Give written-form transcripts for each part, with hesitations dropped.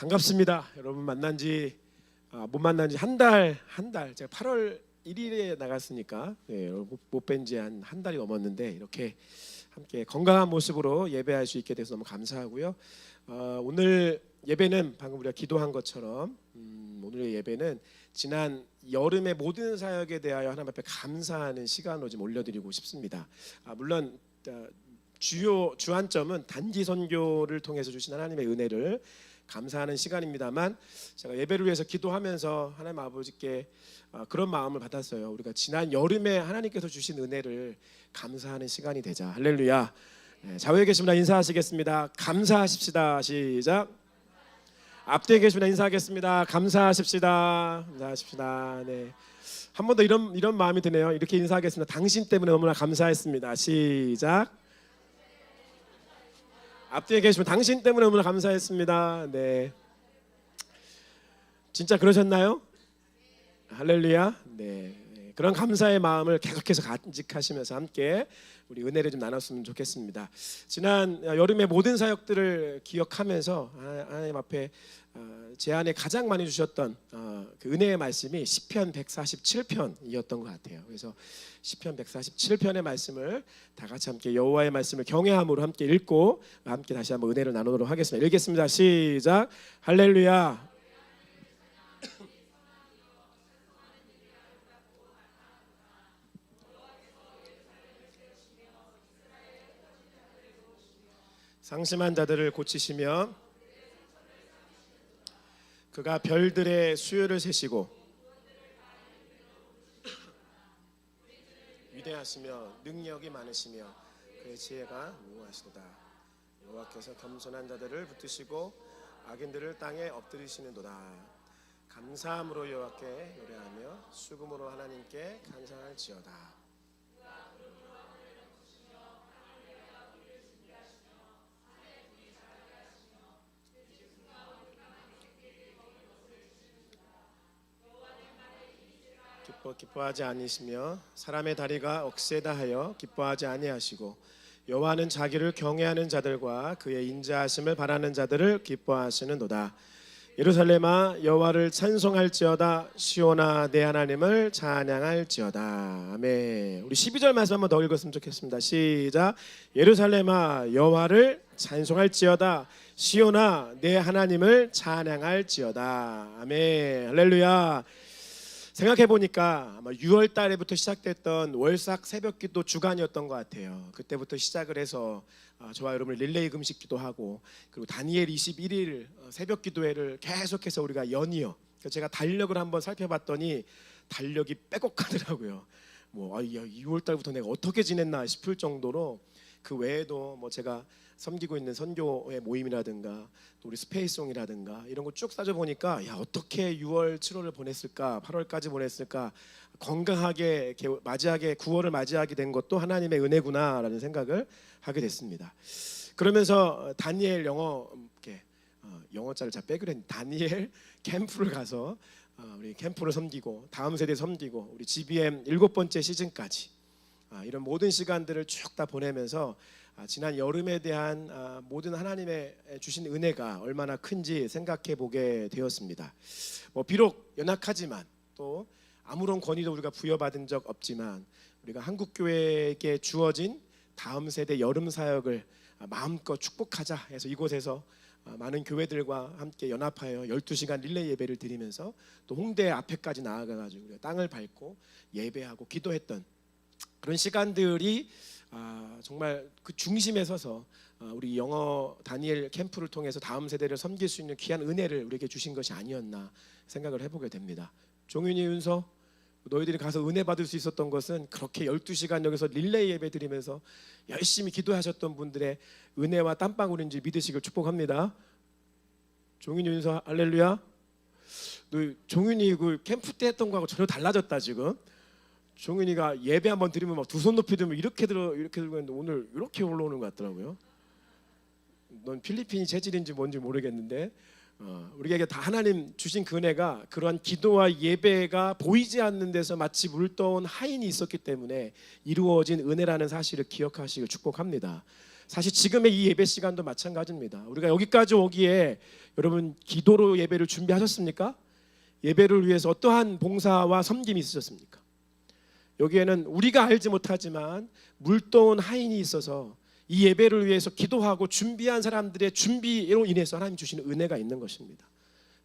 반갑습니다. 여러분 못 만난 지 한 달 제가 8월 1일에 나갔으니까 못 뵌 지 한 달이 넘었는데 이렇게 함께 건강한 모습으로 예배할 수 있게 돼서 너무 감사하고요. 오늘 예배는 방금 우리가 기도한 것처럼 오늘의 예배는 지난 여름의 모든 사역에 대하여 하나님 앞에 감사하는 시간으로 좀 올려드리고 싶습니다. 물론 주안점은 단기 선교를 통해서 주신 하나님의 은혜를 감사하는 시간입니다만, 제가 예배를 위해서 기도하면서 하나님 아버지께 그런 마음을 받았어요. 우리가 지난 여름에 하나님께서 주신 은혜를 감사하는 시간이 되자. 할렐루야. 좌우에 계신 분 인사하시겠습니다. 감사하십시다. 시작. 앞뒤에 계신 분 인사하겠습니다. 감사하십시다. 감사하십시다. 네. 한 번 더 이런 마음이 드네요. 이렇게 인사하겠습니다. 당신 때문에 너무나 감사했습니다. 시작. 앞뒤에 계시면 당신 때문에 너무나 감사했습니다. 네, 진짜 그러셨나요? 할렐루야. 네, 그런 감사의 마음을 계속해서 간직하시면서 함께 우리 은혜를 좀 나눴으면 좋겠습니다. 지난 여름의 모든 사역들을 기억하면서 하나님 앞에 제 안에 가장 많이 주셨던 그 은혜의 말씀이 시편 147편이었던 것 같아요. 그래서 시편 147편의 말씀을 다 같이 함께 여호와의 말씀을 경외함으로 함께 읽고 함께 다시 한번 은혜를 나누도록 하겠습니다. 읽겠습니다. 시작. 할렐루야. 상심한 자들을 고치시며 그가 별들의 수요를 세시고 위대하시며 능력이 많으시며 그의 지혜가 무궁하시도다. 여호와께서 겸손한 자들을 붙드시고 악인들을 땅에 엎드리시는도다. 감사함으로 여호와께 노래하며 수금으로 하나님께 감사할지어다. 기뻐하지 아니시며 사람의 다리가 억세다 하여 기뻐하지 아니하시고 여호와는 자기를 경외하는 자들과 그의 인자하심을 바라는 자들을 기뻐하시는도다. 예루살렘아 여호와를 찬송할지어다. 시온아 내 하나님을 찬양할지어다. 아멘. 우리 12절 말씀 한번 더 읽었으면 좋겠습니다. 시작. 예루살렘아 여호와를 찬송할지어다. 시온아 내 하나님을 찬양할지어다. 아멘. 할렐루야. 생각해보니까 아마 6월 달에부터 시작됐던 월삭 새벽기도 주간이었던 것 같아요. 그때부터 시작을 해서 저와 여러분 릴레이 금식기도 하고, 그리고 다니엘 21일 새벽기도회를 계속해서 우리가 연이어, 제가 달력을 한번 살펴봤더니 달력이 빼곡하더라고요. 6월 달부터 내가 어떻게 지냈나 싶을 정도로, 그 외에도 제가 섬기고 있는 선교회 모임이라든가 또 우리 스페이스송이라든가 이런 거 쭉 따져보니까 어떻게 6월 7월을 보냈을까, 8월까지 보냈을까, 건강하게 맞이하게 9월을 맞이하게 된 것도 하나님의 은혜구나라는 생각을 하게 됐습니다. 그러면서 다니엘 영어자를 잘 빼기로 했는데 다니엘 캠프를 가서 우리 캠프를 섬기고 다음 세대 섬기고 우리 GBM 7번째 시즌까지 이런 모든 시간들을 쭉 다 보내면서 지난 여름에 대한 모든 하나님의 주신 은혜가 얼마나 큰지 생각해 보게 되었습니다. 비록 연약하지만 또 아무런 권위도 우리가 부여받은 적 없지만 우리가 한국교회에게 주어진 다음 세대 여름 사역을 마음껏 축복하자 해서 이곳에서 많은 교회들과 함께 연합하여 12시간 릴레이 예배를 드리면서 또 홍대 앞에까지 나아가가지고 우리가 땅을 밟고 예배하고 기도했던 그런 시간들이 정말 그 중심에 서서 우리 영어 다니엘 캠프를 통해서 다음 세대를 섬길 수 있는 귀한 은혜를 우리에게 주신 것이 아니었나 생각을 해보게 됩니다. 종윤이, 윤서, 너희들이 가서 은혜 받을 수 있었던 것은 그렇게 12시간 여기서 릴레이 예배 드리면서 열심히 기도하셨던 분들의 은혜와 땀방울인지 믿으시길 축복합니다. 종윤이, 윤서, 할렐루야. 너 종윤이 그 캠프 때 했던 거하고 전혀 달라졌다 지금. 종윤이가 예배 한번 드리면 막 두 손 높이 들면 이렇게 들고 있는데 오늘 이렇게 올라오는 것 같더라고요. 넌 필리핀이 체질인지 뭔지 모르겠는데 우리에게 다 하나님 주신 그 은혜가 그러한 기도와 예배가 보이지 않는 데서 마치 물떠온 하인이 있었기 때문에 이루어진 은혜라는 사실을 기억하시길 축복합니다. 사실 지금의 이 예배 시간도 마찬가지입니다. 우리가 여기까지 오기에 여러분 기도로 예배를 준비하셨습니까? 예배를 위해서 어떠한 봉사와 섬김이 있으셨습니까? 여기에는 우리가 알지 못하지만 물도온 하인이 있어서 이 예배를 위해서 기도하고 준비한 사람들의 준비로 인해서 하나님 주시는 은혜가 있는 것입니다.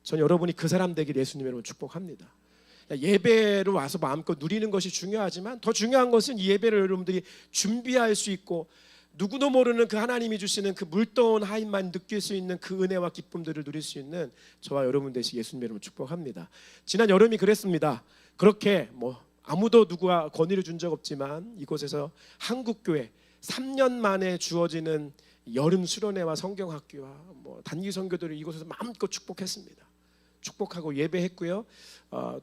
전 여러분이 그 사람 되길 예수님 여러분 축복합니다. 예배로 와서 마음껏 누리는 것이 중요하지만 더 중요한 것은 이 예배를 여러분들이 준비할 수 있고 누구도 모르는 그 하나님이 주시는 그 물떠온 하인만 느낄 수 있는 그 은혜와 기쁨들을 누릴 수 있는 저와 여러분 되시 예수님 여러분 축복합니다. 지난 여름이 그랬습니다. 그렇게 아무도 누구가 건의를 준 적 없지만 이곳에서 한국교회 3년 만에 주어지는 여름 수련회와 성경학교와 단기 선교들을 이곳에서 마음껏 축복했습니다. 축복하고 예배했고요.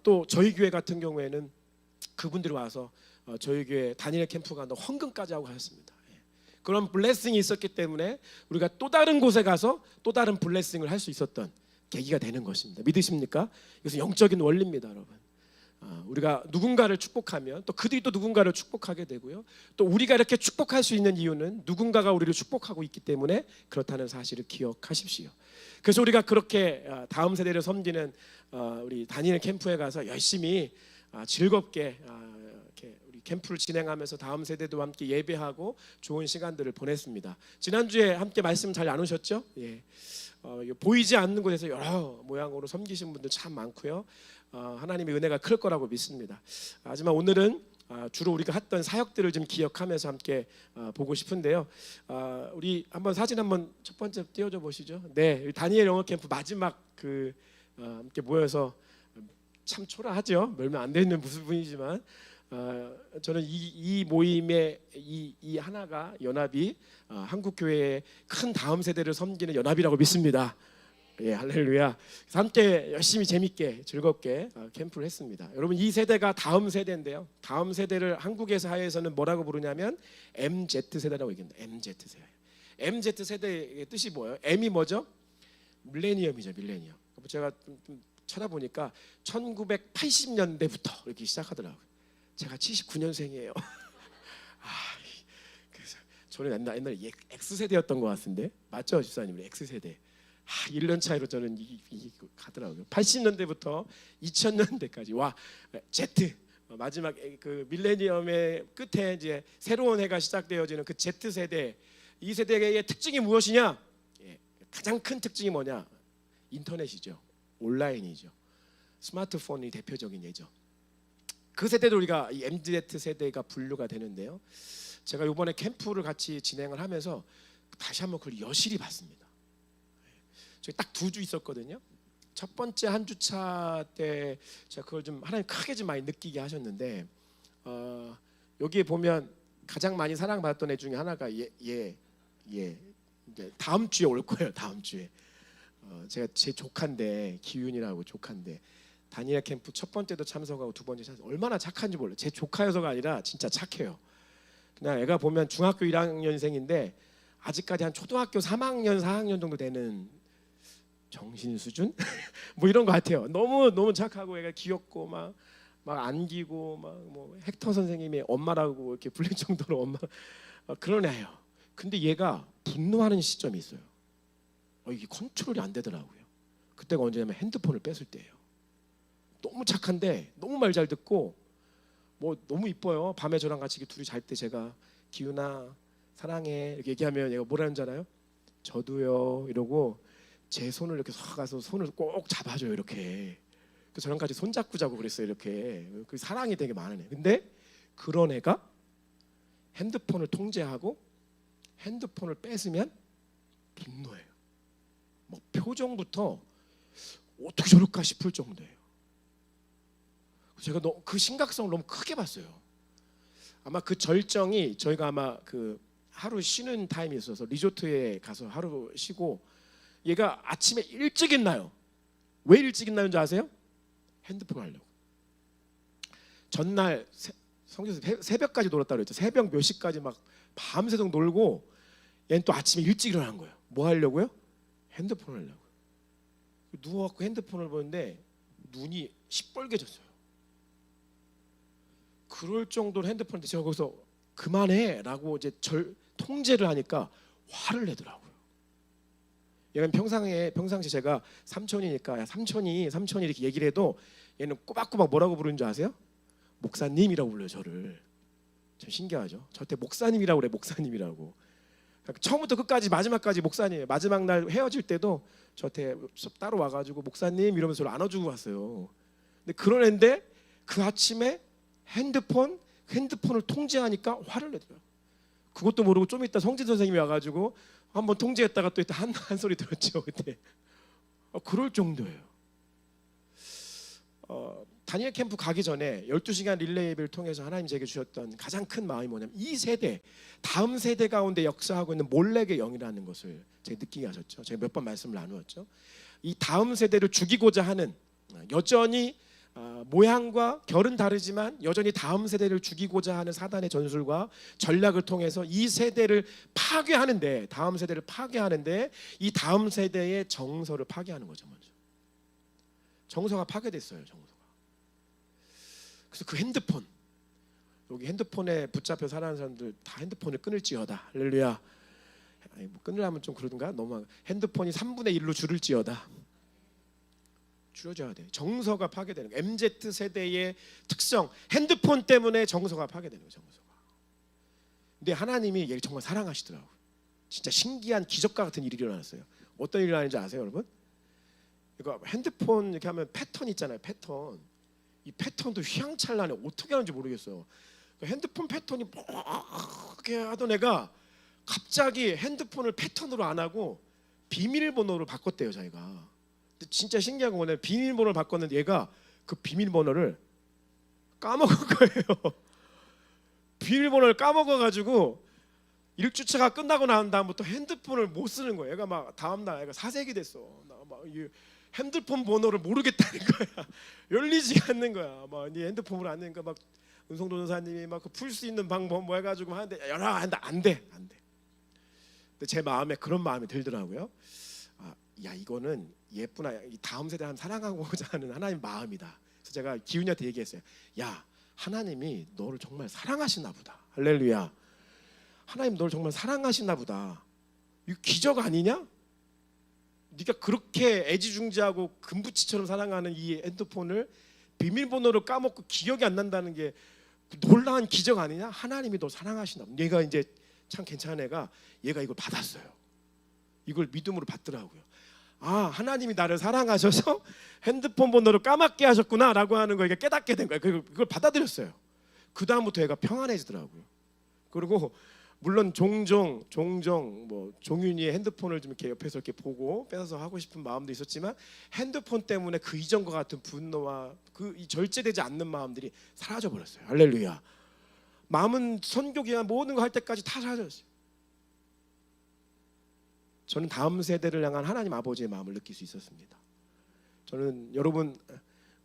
또 저희 교회 같은 경우에는 그분들이 와서 저희 교회 다니엘 캠프 간다 헌금까지 하고 가셨습니다. 그런 블레싱이 있었기 때문에 우리가 또 다른 곳에 가서 또 다른 블레싱을 할 수 있었던 계기가 되는 것입니다. 믿으십니까? 이것은 영적인 원리입니다, 여러분. 우리가 누군가를 축복하면 또 그들이 또 누군가를 축복하게 되고요. 또 우리가 이렇게 축복할 수 있는 이유는 누군가가 우리를 축복하고 있기 때문에 그렇다는 사실을 기억하십시오. 그래서 우리가 그렇게 다음 세대를 섬기는 우리 다니엘 캠프에 가서 열심히 즐겁게 이렇게 우리 캠프를 진행하면서 다음 세대도 함께 예배하고 좋은 시간들을 보냈습니다. 지난주에 함께 말씀 잘 나누셨죠? 예. 보이지 않는 곳에서 여러 모양으로 섬기신 분들 참 많고요. 하나님의 은혜가 클 거라고 믿습니다. 하지만 오늘은 주로 우리가 했던 사역들을 좀 기억하면서 함께 보고 싶은데요. 우리 한번 사진 한번 첫 번째 띄워줘 보시죠. 네, 다니엘 영어 캠프 마지막 함께 모여서 참 초라하죠. 얼마 안 되는 무슨 분이지만 저는 이 모임의 이 하나가 연합이 한국 교회의 큰 다음 세대를 섬기는 연합이라고 믿습니다. 예, 할렐루야. 함께 열심히 재밌게 즐겁게 캠프를 했습니다. 여러분 이 세대가 다음 세대인데요. 다음 세대를 한국의 사회에서는 뭐라고 부르냐면 MZ 세대라고 얘기합니다. MZ 세대. MZ 세대의 뜻이 뭐예요? M이 뭐죠? 밀레니엄이죠. 밀레니엄. 제가 좀 찾아보니까 1980년대부터 이렇게 시작하더라고요. 제가 79년생이에요. 그래서 저는 옛날에 X세대였던 것 같은데 맞죠, 집사님? X세대. 1년 차이로 저는 가더라고요. 80년대부터 2000년대까지 와 Z 마지막 그 밀레니엄의 끝에 이제 새로운 해가 시작되어지는 그 Z 세대. 이 세대의 특징이 무엇이냐? 가장 큰 특징이 뭐냐? 인터넷이죠. 온라인이죠. 스마트폰이 대표적인 예죠. 그 세대도 우리가 이 MZ 세대가 분류가 되는데요. 제가 이번에 캠프를 같이 진행을 하면서 다시 한번 그걸 여실히 봤습니다. 저희 딱 2주 있었거든요. 첫 번째 한 주차 때 제가 그걸 좀 하나님 크게 좀 많이 느끼게 하셨는데 여기에 보면 가장 많이 사랑받았던 애 중에 하나가 이제 다음 주에 올 거예요. 다음 주에 제가 제 조카인데 기윤이라고 조카인데 다니엘 캠프 첫 번째도 참석하고 두 번째 참석. 얼마나 착한지 몰라요. 제 조카여서가 아니라 진짜 착해요. 그냥 애가 보면 중학교 1학년생인데 아직까지 한 초등학교 3학년 4학년 정도 되는 정신 수준? 뭐 이런 것 같아요. 너무 착하고 애가 귀엽고 막 안기고 뭐 헥터 선생님의 엄마라고 이렇게 불릴 정도로 엄마 그런 애예요. 근데 얘가 분노하는 시점이 있어요. 이게 컨트롤이 안 되더라고요. 그때가 언제냐면 핸드폰을 뺐을 때예요. 너무 착한데 너무 말 잘 듣고 뭐 너무 이뻐요. 밤에 저랑 같이 둘이 잘 때 제가 기훈아 사랑해 이렇게 얘기하면 얘가 뭐라는 줄 알아요? 저도요 이러고 제 손을 이렇게 서 가서 손을 꼭 잡아줘요 이렇게. 그래서 저랑 같이 손잡고 자고 그랬어요 이렇게. 그 사랑이 되게 많은 애. 근데 그런 애가 핸드폰을 통제하고 핸드폰을 뺏으면 분노해요. 뭐 표정부터 어떻게 저럴까 싶을 정도예요. 제가 그 심각성을 너무 크게 봤어요. 아마 그 절정이 저희가 아마 그 하루 쉬는 타임이 있어서 리조트에 가서 하루 쉬고 얘가 아침에 일찍 일어나요. 왜 일찍 일어나는 줄 아세요? 핸드폰 하려고. 전날 성경에서 새벽까지 놀았다고 그랬죠. 새벽 몇 시까지 막 밤새도록 놀고 얘는 또 아침에 일찍 일어난 거예요. 뭐 하려고요? 핸드폰 하려고. 누워갖고 핸드폰을 보는데 눈이 시뻘개졌어요. 그럴 정도로 핸드폰인데 제가 거기서 그만해 라고 이제 통제를 하니까 화를 내더라고요. 얘는 평상시 제가 삼촌이니까 야, 삼촌이 이렇게 얘기를 해도 얘는 꼬박꼬박 뭐라고 부르는 줄 아세요? 목사님이라고 불러요. 저를. 참 신기하죠. 저한테 목사님이라고 그래. 목사님이라고. 그러니까 처음부터 끝까지 마지막까지 목사님. 마지막 날 헤어질 때도 저한테 따로 와가지고 목사님 이러면서 저를 안아주고 갔어요. 근데 그런 애인데 그 아침에 핸드폰을 통제하니까 화를 내더라고요. 그것도 모르고 좀 이따 성진 선생님이 와가지고 한번 통제했다가 또 이따 한 소리 들었죠. 그때 그럴 정도예요. 다니엘 캠프 가기 전에 12시간 릴레이 예배를 통해서 하나님 제게 주셨던 가장 큰 마음이 뭐냐면 이 세대, 다음 세대 가운데 역사하고 있는 몰렉의 영이라는 것을 제가 느끼게 하셨죠. 제가 몇 번 말씀을 나누었죠. 이 다음 세대를 죽이고자 하는, 여전히 모양과 결은 다르지만 여전히 다음 세대를 죽이고자 하는 사단의 전술과 전략을 통해서 이 세대를 파괴하는데, 다음 세대를 파괴하는데 이 다음 세대의 정서를 파괴하는 거죠. 먼저 정서가 파괴됐어요. 정서가. 그래서 그 핸드폰, 여기 핸드폰에 붙잡혀 살아가는 사람들 다 핸드폰을 끊을지어다. 할렐루야. 뭐 끊으려면 좀 그러든가. 너무 핸드폰이 3분의 1로 줄을지어다. 줄여줘야 돼. 정서가 파괴되는 거예요. MZ 세대의 특성, 핸드폰 때문에 정서가 파괴되는 거예요. 정서가. 근데 하나님이 얘를 정말 사랑하시더라고요. 진짜 신기한 기적과 같은 일이 일어났어요. 어떤 일이 일어나는지 아세요, 여러분? 이거 핸드폰 이렇게 하면 패턴 있잖아요. 패턴. 이 패턴도 휘황찬란해. 어떻게 하는지 모르겠어요. 핸드폰 패턴이 이렇게 하던 애가 갑자기 핸드폰을 패턴으로 안 하고 비밀번호로 바꿨대요. 자기가. 진짜 신기한 건 뭐냐면 비밀번호를 바꿨는데 얘가 그 비밀번호를 까먹은 거예요. 비밀번호를 까먹어가지고 일주차가 끝나고 난 다음부터 핸드폰을 못 쓰는 거예요. 얘가 막 다음날 애가 사색이 됐어. 막 핸드폰 번호를 모르겠다는 거야. 열리지가 않는 거야. 막 네 핸드폰으로 안 되니까 막 은성도 전사님이 막 풀 수 있는 방법 뭐 해가지고 하는데 안 돼. 근데 제 마음에 그런 마음이 들더라고요. 야, 이거는 예쁘나 이 다음 세대 한 사랑하고자 하는 하나님 마음이다. 그래서 제가 기훈이한테 얘기했어요. 야, 하나님이 너를 정말 사랑하시나 보다. 할렐루야. 하나님 너를 정말 사랑하시나 보다. 이거 기적 아니냐? 네가 그렇게 애지중지하고 금붙이처럼 사랑하는 이 핸드폰을 비밀번호를 까먹고 기억이 안 난다는 게 놀라운 기적 아니냐? 하나님이 너 사랑하시나 보다. 얘가 이제 참 괜찮은 애가 얘가 이걸 받았어요. 이걸 믿음으로 받더라고요. 하나님이 나를 사랑하셔서 핸드폰 번호를 까맣게 하셨구나라고 하는 걸 깨닫게 된 거예요. 그걸 받아들였어요. 그 다음부터 얘가 평안해지더라고요. 그리고 물론 종종 뭐 종윤이의 핸드폰을 좀 이렇게 옆에서 이렇게 보고 뺏어서 하고 싶은 마음도 있었지만 핸드폰 때문에 그 이전과 같은 분노와 그 이 절제되지 않는 마음들이 사라져 버렸어요. 할렐루야. 마음은 선교기나 모든 거 할 때까지 다 사라졌어요. 저는 다음 세대를 향한 하나님 아버지의 마음을 느낄 수 있었습니다. 저는 여러분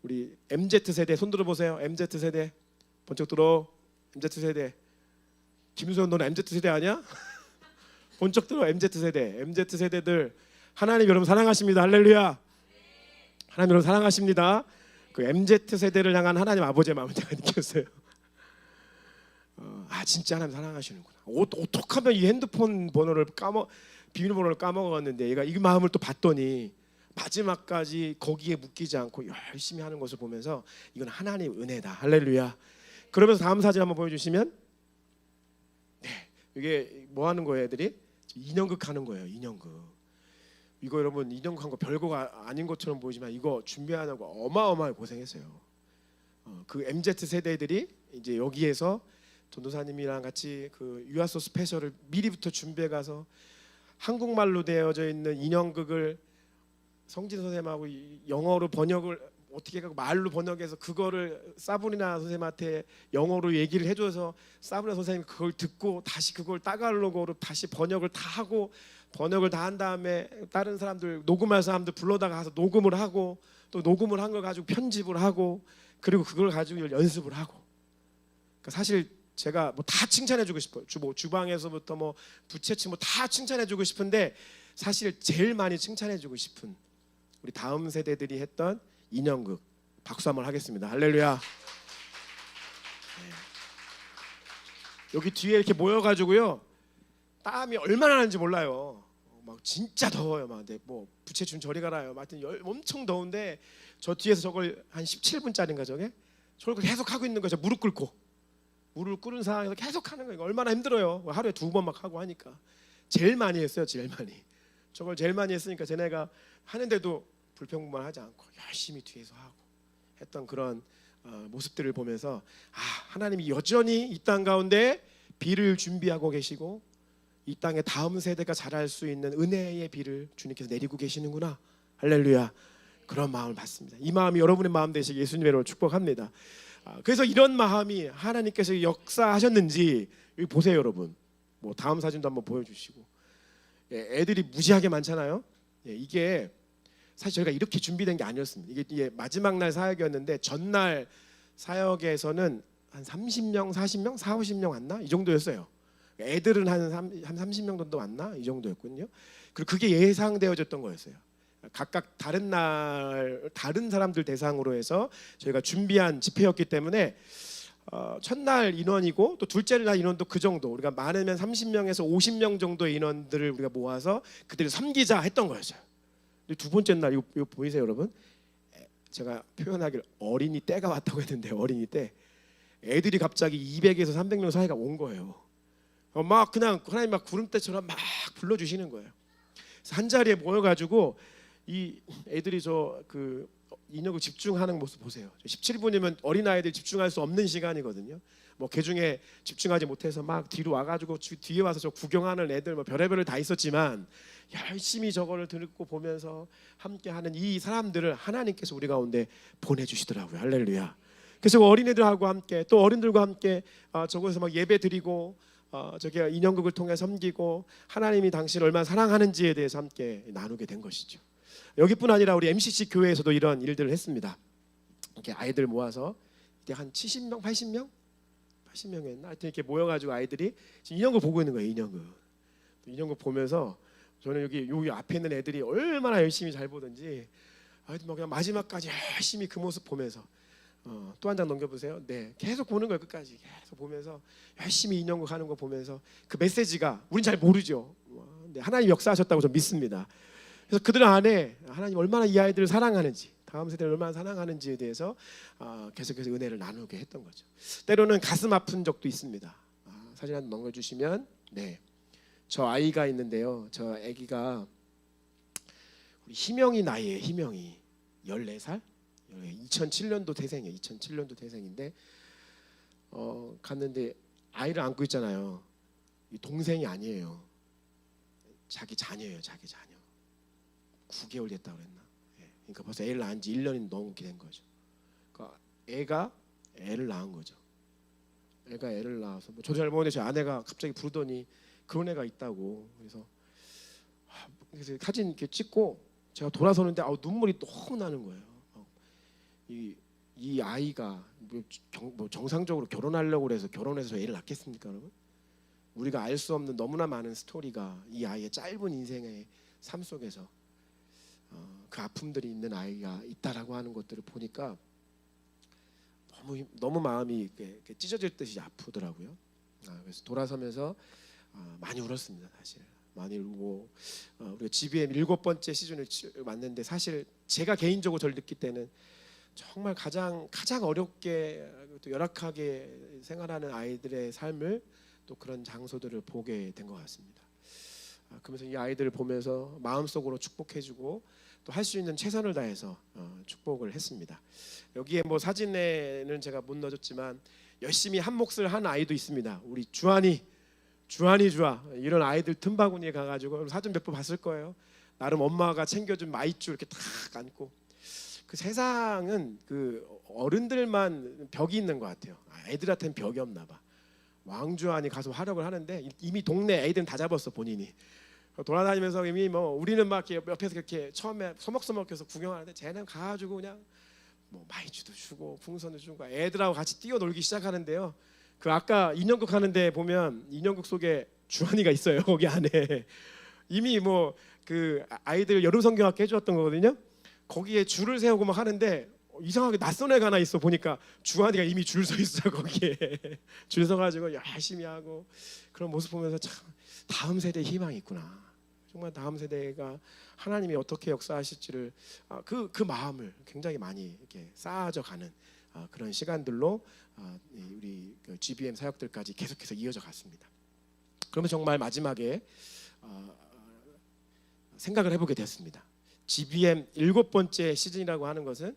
우리 MZ 세대 손 들어 보세요. MZ 세대 번쩍 들어. MZ 세대. 김수현 너는 MZ 세대 아니야? 번쩍 들어. MZ 세대. MZ 세대들 하나님 여러분 사랑하십니다. 할렐루야. 하나님 여러분 사랑하십니다. 그 MZ 세대를 향한 하나님 아버지의 마음을 제가 느꼈어요. 진짜 하나님 사랑하시는구나. 어떻게 하면 이 핸드폰 번호를 비밀번호를 까먹었는데 얘가 이 마음을 또 봤더니 마지막까지 거기에 묶이지 않고 열심히 하는 것을 보면서 이건 하나님의 은혜다. 할렐루야. 그러면서 다음 사진 한번 보여주시면, 네, 이게 뭐 하는 거예요, 애들이? 인형극 하는 거예요. 인형극. 이거 여러분 인형극 한 거 별거가 아닌 것처럼 보이지만 이거 준비하느라고 어마어마하게 고생했어요. 그 MZ 세대들이 이제 여기에서 전도사님이랑 같이 그 유아소 스페셜을 미리부터 준비해 가서 한국말로 되어져 있는 인형극을 성진 선생님하고 영어로 번역을 어떻게 하고 말로 번역해서 그거를 사브리나 선생님한테 영어로 얘기를 해줘서 사브리나 선생님이 그걸 듣고 다시 그걸 따갈로그로 다시 번역을 다 하고 번역을 다 한 다음에 다른 사람들 녹음할 사람들 불러다가 가서 녹음을 하고 또 녹음을 한 걸 가지고 편집을 하고 그리고 그걸 가지고 연습을 하고. 그러니까 사실 제가 뭐 다 칭찬해주고 싶어요. 주방에서부터 뭐 부채치 뭐 다 칭찬해주고 싶은데 사실 제일 많이 칭찬해주고 싶은 우리 다음 세대들이 했던 인형극 박수 한번 하겠습니다. 할렐루야. 네. 여기 뒤에 이렇게 모여가지고요 땀이 얼마나 나는지 몰라요. 막 진짜 더워요. 막 뭐 부채춤 저리 가라요. 하여튼 엄청 더운데 저 뒤에서 저걸 한 17분짜리인가 저걸 계속 하고 있는 거죠. 무릎 꿇은 상황에서 계속 하는 거예요. 얼마나 힘들어요. 하루에 2번 막 하고 하니까 제일 많이 했어요. 제일 많이. 저걸 제일 많이 했으니까 쟤네가 하는데도 불평불만하지 않고 열심히 뒤에서 하고 했던 그런 모습들을 보면서 하나님이 여전히 이 땅 가운데 비를 준비하고 계시고 이 땅에 다음 세대가 자랄 수 있는 은혜의 비를 주님께서 내리고 계시는구나. 할렐루야. 그런 마음을 받습니다. 이 마음이 여러분의 마음 되시길 예수님의 이름으로 축복합니다. 그래서 이런 마음이 하나님께서 역사하셨는지 여기 보세요, 여러분. 뭐 다음 사진도 한번 보여주시고, 애들이 무지하게 많잖아요. 이게 사실 저희가 이렇게 준비된 게 아니었습니다. 이게 마지막 날 사역이었는데 전날 사역에서는 한 30명, 40명, 4, 50명 왔나? 이 정도였어요. 애들은 한 30명 정도 왔나? 이 정도였거든요. 그리고 그게 예상되어졌던 거였어요. 각각 다른 날 다른 사람들 대상으로 해서 저희가 준비한 집회였기 때문에 첫날 인원이고 또 둘째 날 인원도 그 정도, 우리가 많으면 30명에서 50명 정도의 인원들을 우리가 모아서 그들을 섬기자 했던 거였어요. 근데 두 번째 날 이거 보이세요, 여러분? 제가 표현하길 어린이 때가 왔다고 했는데 어린이 때 애들이 갑자기 200에서 300명 사이가 온 거예요. 막 그냥 하나님 막 구름대처럼 막 불러주시는 거예요. 그래서 한 자리에 모여가지고 이 애들이 그 인형을 집중하는 모습 보세요. 17분이면 어린 아이들 집중할 수 없는 시간이거든요. 뭐 개중에 집중하지 못해서 막 뒤로 와가지고 뒤에 와서 저 구경하는 애들 뭐 별의별을 다 있었지만 열심히 저거를 듣고 보면서 함께하는 이 사람들을 하나님께서 우리 가운데 보내주시더라고요. 할렐루야. 그래서 어린애들하고 함께 또 어른들과 함께 저곳에서 막 예배 드리고 저기 인형극을 통해 섬기고 하나님이 당신을 얼마나 사랑하는지에 대해서 함께 나누게 된 것이죠. 여기뿐 아니라 우리 MCC 교회에서도 이런 일들을 했습니다. 이렇게 아이들 모아서 이때 한 70명, 80명이었나? 하여튼 이렇게 모여가지고 아이들이 지금 인형극 보고 있는 거예요. 인형극 보면서 저는 여기 앞에 있는 애들이 얼마나 열심히 잘 보든지 하여튼 뭐 그냥 마지막까지 열심히 그 모습 보면서 또 한 장 넘겨보세요. 네, 계속 보는 거예요. 끝까지 계속 보면서 열심히 인형극 하는 거 보면서 그 메시지가 우린 잘 모르죠. 근데 하나님 역사하셨다고 좀 믿습니다. 그래서 그들 안에 하나님 얼마나 이 아이들을 사랑하는지, 다음 세대를 얼마나 사랑하는지에 대해서 계속해서 은혜를 나누게 했던 거죠. 때로는 가슴 아픈 적도 있습니다. 사진 한 번 넘겨주시면, 네, 저 아이가 있는데요. 저 아기가 우리 희명이 나이에요. 희명이 14살. 2007년도 태생이에요. 2007년도 태생인데 갔는데 아이를 안고 있잖아요. 동생이 아니에요. 자기 자녀예요. 자기 자녀. 9개월 됐다고 그랬나? 그러니까 벌써 애를 낳은 지 1년이 넘게 된 거죠. 그러니까 애가 애를 낳은 거죠. 애가 애를 낳아서 뭐 저도 잘 모르는데 제 아내가 갑자기 부르더니 그런 애가 있다고. 그래서 사진 이렇게 찍고 제가 돌아서는데 눈물이 너무 나는 거예요. 이 아이가 뭐 정상적으로 결혼하려고 해서 결혼해서 애를 낳겠습니까, 여러분? 우리가 알 수 없는 너무나 많은 스토리가 이 아이의 짧은 인생의 삶 속에서 그 아픔들이 있는 아이가 있다라고 하는 것들을 보니까 너무 마음이 이렇게 찢어질 듯이 아프더라고요. 그래서 돌아서면서 많이 울었습니다. 사실 많이 울고 우리가 GBM 7번째 시즌을 왔는데 사실 제가 개인적으로 저를 느낄 때는 정말 가장 어렵게 또 열악하게 생활하는 아이들의 삶을 또 그런 장소들을 보게 된 것 같습니다. 그러면서 이 아이들을 보면서 마음속으로 축복해주고 또 할 수 있는 최선을 다해서 축복을 했습니다. 여기에 뭐 사진에는 제가 못 넣어줬지만 열심히 한 몫을 한 아이도 있습니다. 우리 주한이 이런 아이들 틈바구니에 가가지고 사진 몇 번 봤을 거예요. 나름 엄마가 챙겨준 마이쮸 이렇게 탁 안고. 그 세상은 그 어른들만 벽이 있는 것 같아요. 애들한테는 벽이 없나 봐. 왕주한이 가서 활약을 하는데 이미 동네 애들은 다 잡았어 본인이. 돌아다니면서 이미 뭐 우리는 막 이렇게 옆에서 이렇게 처음에 서먹서먹해서 구경하는데 쟤는 가가지고 그냥 뭐 마이쮸도 주고 풍선도 주고 애들하고 같이 뛰어놀기 시작하는데요. 그 아까 인형극 하는데 보면 인형극 속에 주한이가 있어요. 거기 안에 이미 뭐 그 아이들 여름 성경학교 해주었던 거거든요. 거기에 줄을 세우고 막 하는데 이상하게 낯선 애가 하나 있어. 보니까 주한이가 이미 줄 서 있어 거기에. 줄 서가지고 열심히 하고 그런 모습 보면서 참 다음 세대에 희망이 있구나. 정말 다음 세대가 하나님이 어떻게 역사하실지를 그 마음을 굉장히 많이 이렇게 쌓아져 가는 그런 시간들로 우리 GBM 사역들까지 계속해서 이어져 갔습니다. 그러면 정말 마지막에 생각을 해보게 됐습니다. GBM 7번째 시즌이라고 하는 것은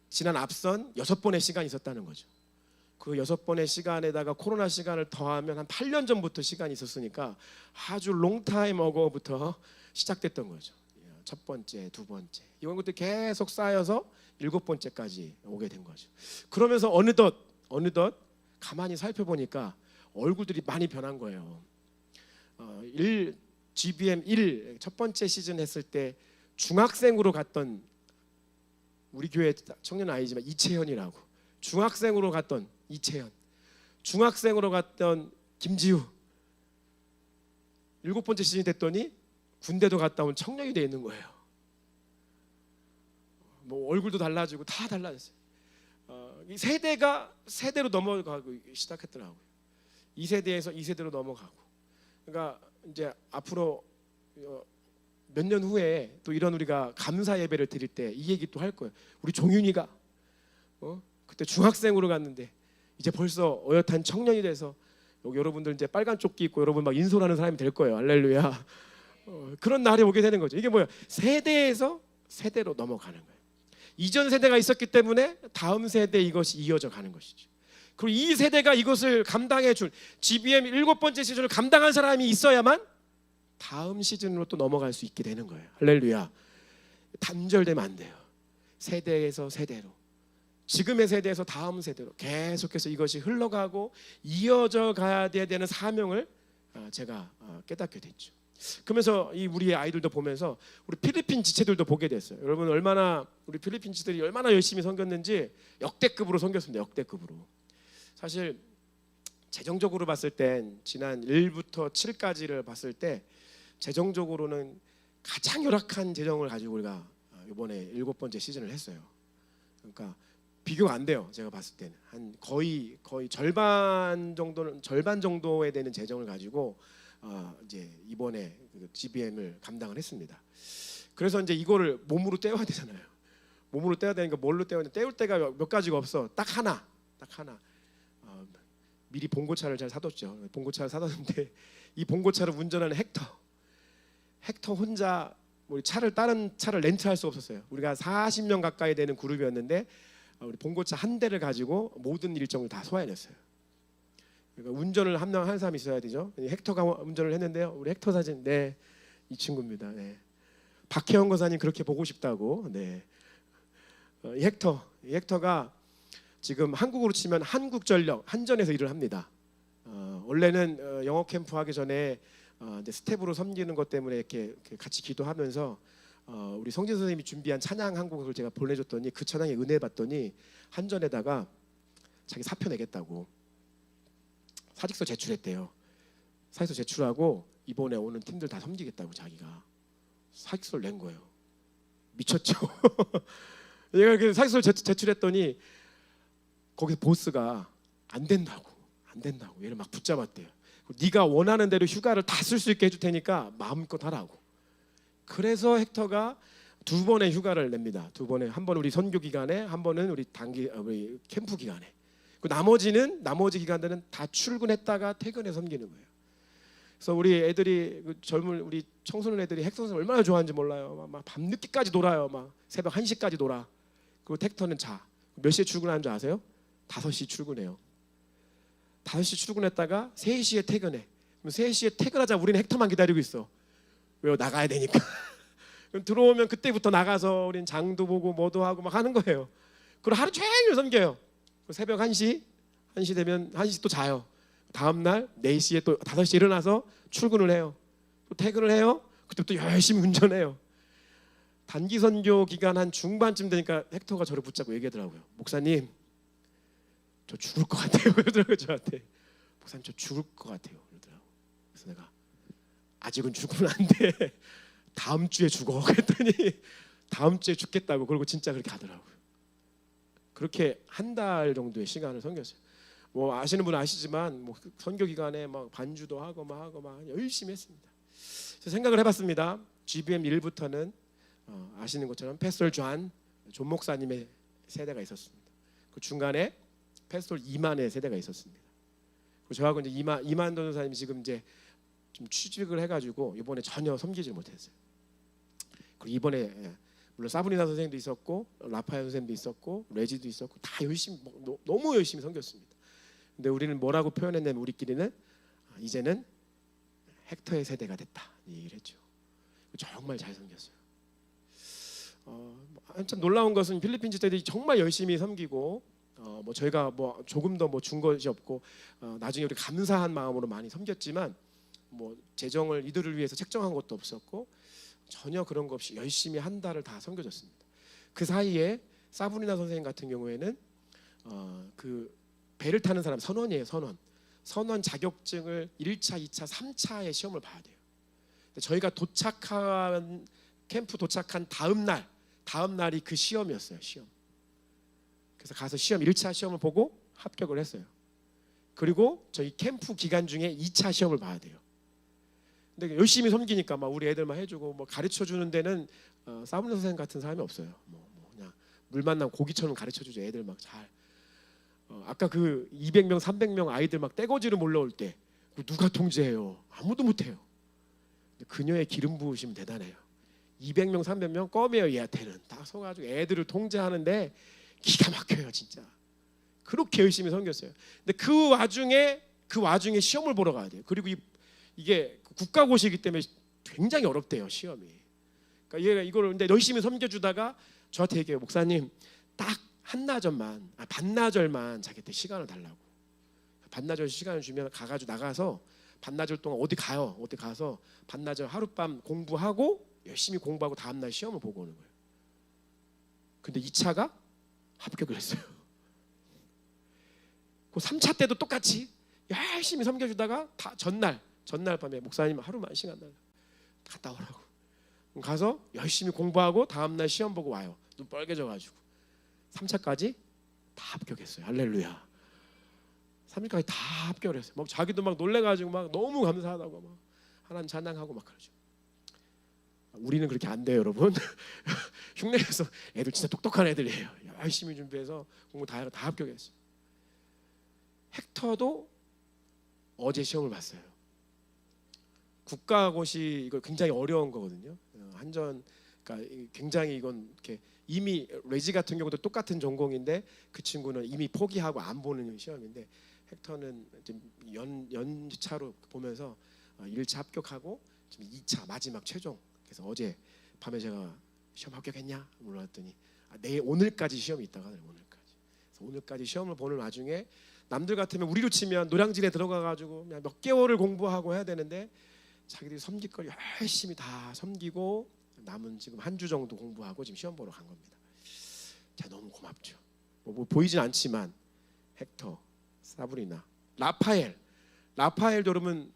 지난 앞선 6번의 시간이 있었다는 거죠. 그 6번의 시간에다가 코로나 시간을 더하면 한 8년 전부터 시간이 있었으니까 아주 롱타임 어거부터 시작됐던 거죠. 첫 번째, 두 번째 이런 것들이 계속 쌓여서 7번째까지 오게 된 거죠. 그러면서 어느덧 가만히 살펴보니까 얼굴들이 많이 변한 거예요. GBM 1 첫 번째 시즌 했을 때 중학생으로 갔던 우리 교회 청년 아이지만 이채현이라고, 중학생으로 갔던 이채현, 중학생으로 갔던 김지우, 7번째 시즌이 됐더니 군대도 갔다 온 청년이 돼 있는 거예요. 뭐 얼굴도 달라지고 다 달라졌어요. 이 세대가 세대로 넘어가고 시작했더라고요. 이 세대에서 이 세대로 넘어가고. 그러니까 이제 앞으로 몇 년 후에 또 이런 우리가 감사 예배를 드릴 때 이 얘기 또 할 거예요. 우리 종윤이가 그때 중학생으로 갔는데 이제 벌써 어엿한 청년이 돼서 여기 여러분들 이제 빨간 조끼 입고 여러분 막 인솔하는 사람이 될 거예요. 할렐루야. 그런 날이 오게 되는 거죠. 이게 뭐야? 세대에서 세대로 넘어가는 거예요. 이전 세대가 있었기 때문에 다음 세대 이것이 이어져 가는 것이죠. 그리고 이 세대가 이것을 감당해 줄 GBM 7번째 시즌을 감당한 사람이 있어야만 다음 시즌으로 또 넘어갈 수 있게 되는 거예요. 할렐루야. 단절되면 안 돼요. 세대에서 세대로, 지금의 세대에서 다음 세대로 계속해서 이것이 흘러가고 이어져 가야 되는 사명을 제가 깨닫게 됐죠. 그러면서 이 우리 아이들도 보면서 우리 필리핀 지체들도 보게 됐어요. 여러분 얼마나 우리 필리핀 지체들이 얼마나 열심히 섬겼는지 역대급으로 섬겼습니다. 역대급으로. 사실 재정적으로 봤을 땐 지난 1부터 7까지를 봤을 때 재정적으로는 가장 열악한 재정을 가지고 우리가 이번에 7번째 시즌을 했어요. 그러니까 비교가 안 돼요. 제가 봤을 때는 한 거의 절반 정도에 되는 재정을 가지고 이제 이번에 GBM을 감당을 했습니다. 그래서 이제 이거를 몸으로 때워야 되잖아요. 몸으로 때워야 되니까 뭘로 때우냐? 때울 때가 몇 가지가 없어. 딱 하나. 어, 미리 봉고차를 잘 사뒀죠. 봉고차를 사뒀는데 이 봉고차를 운전하는 헥터 혼자 우리 다른 차를 렌트할 수 없었어요. 우리가 40명 가까이 되는 그룹이었는데 우리 봉고차 한 대를 가지고 모든 일정을 다 소화해냈어요. 그러니까 운전을 한 사람이 있어야 되죠. 헥터가 운전을 했는데요. 우리 헥터 사진, 네, 이 친구입니다. 네. 박혜원 권사님 그렇게 보고 싶다고. 네. 이 헥터가 지금 한국으로 치면 한국전력 한전에서 일을 합니다. 원래는 영어 캠프 하기 전에 이제 스텝으로 섬기는 것 때문에 이렇게 같이 기도하면서 우리 성진 선생님이 준비한 찬양 한 곡을 제가 보내줬더니 그 찬양에 은혜 받더니 한전에다가 자기 사표 내겠다고 사직서 제출했대요. 사직서 제출하고 이번에 오는 팀들 다 섬기겠다고 자기가 사직서를 낸 거예요. 미쳤죠. 얘가 그 사직서를 제출했더니 거기 보스가 안 된다고 얘를 막 붙잡았대요. 네가 원하는 대로 휴가를 다 쓸 수 있게 해줄 테니까 마음껏 하라고. 그래서 헥터가 2번의 휴가를 냅니다. 2번에, 한 번은 우리 선교 기간에, 한 번은 우리 우리 캠프 기간에. 그 나머지 기간들은 다 출근했다가 퇴근해 섬기는 거예요. 그래서 우리 애들이 우리 청소년 애들이 헥터를 얼마나 좋아하는지 몰라요. 막 밤늦게까지 놀아요. 막 새벽 1시까지 놀아. 그리고 헥터는 자. 몇 시에 출근하는 줄 아세요? 5시 출근해요. 5시 출근했다가 3시에 퇴근해. 그럼 3시에 퇴근하자 우리는 헥터만 기다리고 있어. 왜요? 나가야 되니까. 그럼 들어오면 그때부터 나가서 우린 장도 보고 뭐도 하고 막 하는 거예요. 그리고 하루 종일 섬겨요. 새벽 1시 되면 1시 또 자요. 다음날 4시에 또 5시에 일어나서 출근을 해요. 또 퇴근을 해요. 그때부터 열심히 운전해요. 단기 선교 기간 한 중반쯤 되니까 헥터가 저를 붙잡고 얘기하더라고요. 목사님, 저 죽을 것 같아요. 그러더라고요 저한테. 목사님, 저 죽을 것 같아요. 그러더라고요. 그래서 내가 아직은 죽으면 안 돼. 다음 주에 죽어. 그랬더니 다음 주에 죽겠다고. 그러고 진짜 그렇게 하더라고요. 그렇게 한 달 정도의 시간을 섬겼어요. 뭐 아시는 분은 아시지만 뭐 선교 기간에 막 반주도 하고 막 열심히 했습니다. 그래서 생각을 해봤습니다. GBM 1부터는 아시는 것처럼 패스톨 존 목사님의 세대가 있었습니다. 그 중간에 패스톨 이만의 세대가 있었습니다. 그리고 저하고 이제 이만 전도사님이 지금 이제 좀 취직을 해가지고 이번에 전혀 섬기지 못했어요. 그리고 이번에 물론 사브리나 선생님도 있었고 라파엘 선생님도 있었고 레지도 있었고 다 열심히 너무 열심히 섬겼습니다. 근데 우리는 뭐라고 표현했냐면 우리끼리는 이제는 헥터의 세대가 됐다 이 얘기를 했죠. 정말 잘 섬겼어요. 참 놀라운 것은 필리핀 지체들이 정말 열심히 섬기고 뭐 저희가 뭐 조금 더 뭐 준 것이 없고 나중에 우리 감사한 마음으로 많이 섬겼지만 뭐 재정을 이들을 위해서 책정한 것도 없었고 전혀 그런 거 없이 열심히 한 달을 다 섬겨줬습니다. 그 사이에 사브리나 선생님 같은 경우에는 그 배를 타는 사람 선원이에요. 선원 자격증을 1차, 2차, 3차의 시험을 봐야 돼요. 저희가 캠프 도착한 다음 날이 그 시험이었어요. 시험. 그래서 가서 1차 시험을 보고 합격을 했어요. 그리고 저희 캠프 기간 중에 2차 시험을 봐야 돼요. 근데 열심히 섬기니까 막 우리 애들 막 해주고 뭐 가르쳐 주는 데는 사브리나 선생님 같은 사람이 없어요. 뭐 그냥 물 만나면 고기처럼 가르쳐 주죠. 애들 막 잘. 아까 그 200명, 300명 아이들 막 떼거지로 몰려올 때 누가 통제해요? 아무도 못해요. 그녀의 기름 부으시면 대단해요. 200명, 300명 껌이에요. 얘한테는 다 서가지고 애들을 통제하는데 기가 막혀요, 진짜. 그렇게 열심히 섬겼어요. 근데 그 와중에 시험을 보러 가야 돼요. 그리고 이게 국가고시이기 때문에 굉장히 어렵대요, 시험이. 그러니까 얘가 이걸 근데 열심히 섬겨주다가 저한테 얘기해요. 목사님, 딱 반나절만 자기한테 시간을 달라고. 반나절 시간을 주면 가가지고 나가서 반나절 동안 어디 가서 반나절 하룻밤 공부하고 열심히 공부하고 다음날 시험을 보고 오는 거예요. 근데 2차가 합격을 했어요. 그 3차 때도 똑같이 열심히 섬겨주다가 다 전날 밤에 목사님 하루만 시간 달라 갔다 오라고. 가서 열심히 공부하고 다음날 시험 보고 와요. 눈 빨개져가지고 3차까지 다 합격했어요. 할렐루야. 3차까지 다 합격을 했어요. 막 자기도 막 놀래가지고 막 너무 감사하다고 막 하나님 찬양하고 막 그러죠. 우리는 그렇게 안 돼요, 여러분. 흉내내서 애들 진짜 똑똑한 애들이에요. 열심히 준비해서 공부 다 합격했어요. 헥터도 어제 시험을 봤어요. 국가고시 이거 굉장히 어려운 거거든요. 그러니까 굉장히 이건 이렇게 이미 레지 같은 경우도 똑같은 전공인데 그 친구는 이미 포기하고 안 보는 시험인데 헥터는 연차로 보면서 1차 합격하고 지금 2차 마지막 최종. 그래서 어제 밤에 제가 시험 합격했냐 물어봤더니 오늘까지 시험이 있다고 하더라고요. 그래서 오늘까지 시험을 보는 와중에 남들 같으면 우리로 치면 노량진에 들어가가지고 그냥 몇 개월을 공부하고 해야 되는데 자기들이 섬길 걸 열심히 다 섬기고 남은 지금 한 주 정도 공부하고 지금 시험 보러 간 겁니다. 제가 너무 고맙죠. 뭐 보이진 않지만 헥터, 사브리나, 라파엘도 여러분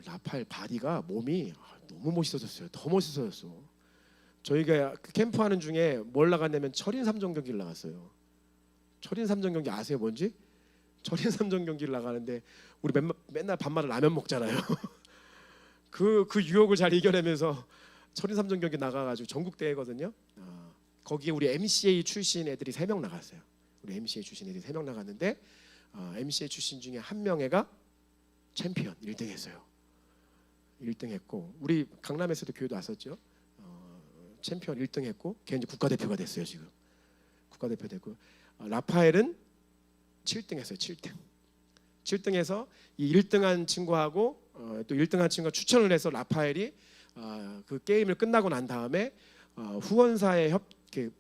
라파엘 바디가 몸이 너무 멋있어졌어요. 더 멋있어졌어. 저희가 그 캠프하는 중에 뭘 나갔냐면 철인 3종 경기를 나갔어요. 철인 3종 경기 아세요 뭔지? 철인 3종 경기를 나가는데 우리 맨날 밤마다 라면 먹잖아요. 그 유혹을 잘 이겨내면서 철인 3종 경기 나가가지고 전국 대회거든요. 거기에 우리 MCA 출신 애들이 3명 나갔어요. 우리 MCA 출신 애들이 3명 나갔는데 MCA 출신 중에 한 명애가 챔피언 1등 했어요. 1등 했고 우리 강남에서도 교회도 왔었죠. 챔피언 1등 했고 걔 이제 국가대표가 됐어요. 지금 국가대표 됐고 라파엘은 7등 했어요. 7등해서 이 1등한 친구하고 또 1등한 친구가 추천을 해서 라파엘이 그 게임을 끝나고 난 다음에 후원사의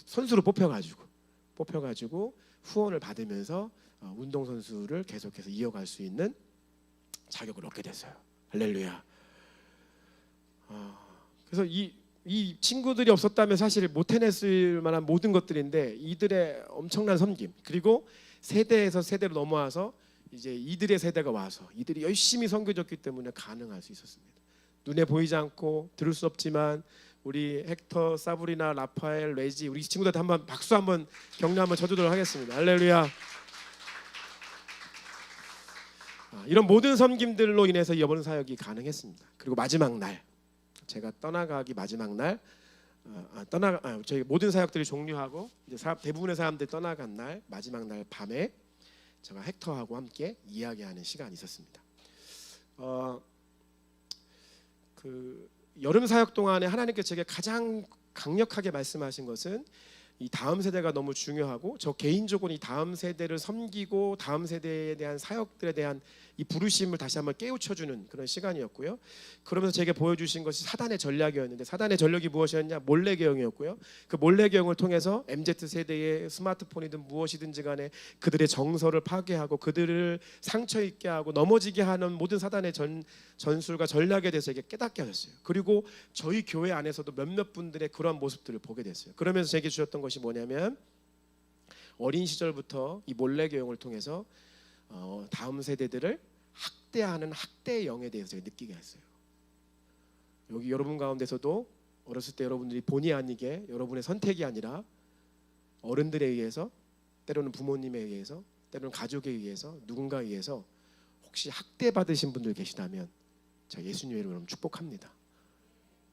선수로 뽑혀가지고 후원을 받으면서 운동선수를 계속해서 이어갈 수 있는 자격을 얻게 됐어요. 할렐루야. 그래서 이 친구들이 없었다면 사실 못 해냈을 만한 모든 것들인데 이들의 엄청난 섬김 그리고 세대에서 세대로 넘어와서 이제 이들의 세대가 와서 이들이 열심히 섬겨줬기 때문에 가능할 수 있었습니다. 눈에 보이지 않고 들을 수 없지만 우리 헥터, 사브리나, 라파엘, 레지 우리 친구들한테 한번 박수 한번 격려 한번 쳐주도록 하겠습니다. 할렐루야. 이런 모든 섬김들로 인해서 여번 사역이 가능했습니다. 그리고 마지막 날 제가 떠나가기 마지막 날 저희 모든 사역들이 종료하고 이제 대부분의 사람들이 떠나간 날 마지막 날 밤에 제가 헥터하고 함께 이야기하는 시간이 있었습니다. 그 여름 사역 동안에 하나님께서 제게 가장 강력하게 말씀하신 것은 이 다음 세대가 너무 중요하고 저 개인적으로 이 다음 세대를 섬기고 다음 세대에 대한 사역들에 대한 이 부르심을 다시 한번 깨우쳐주는 그런 시간이었고요. 그러면서 제게 보여주신 것이 사단의 전략이었는데 사단의 전략이 무엇이었냐? 몰래교형이었고요. 그 몰래교형을 통해서 MZ세대의 스마트폰이든 무엇이든지 간에 그들의 정서를 파괴하고 그들을 상처 입게 하고 넘어지게 하는 모든 사단의 전술과 전략에 대해서 제게 깨닫게 하셨어요. 그리고 저희 교회 안에서도 몇몇 분들의 그런 모습들을 보게 됐어요. 그러면서 제게 주셨던 것이 뭐냐면 어린 시절부터 이 몰래교형을 통해서 다음 세대들을 학대하는 학대의 영에 대해서 제가 느끼게 했어요. 여기 여러분 가운데서도 어렸을 때 여러분들이 본의 아니게 여러분의 선택이 아니라 어른들에 의해서 때로는 부모님에 의해서 때로는 가족에 의해서 누군가에 의해서 혹시 학대받으신 분들 계시다면 제가 예수님의 이름으로 축복합니다.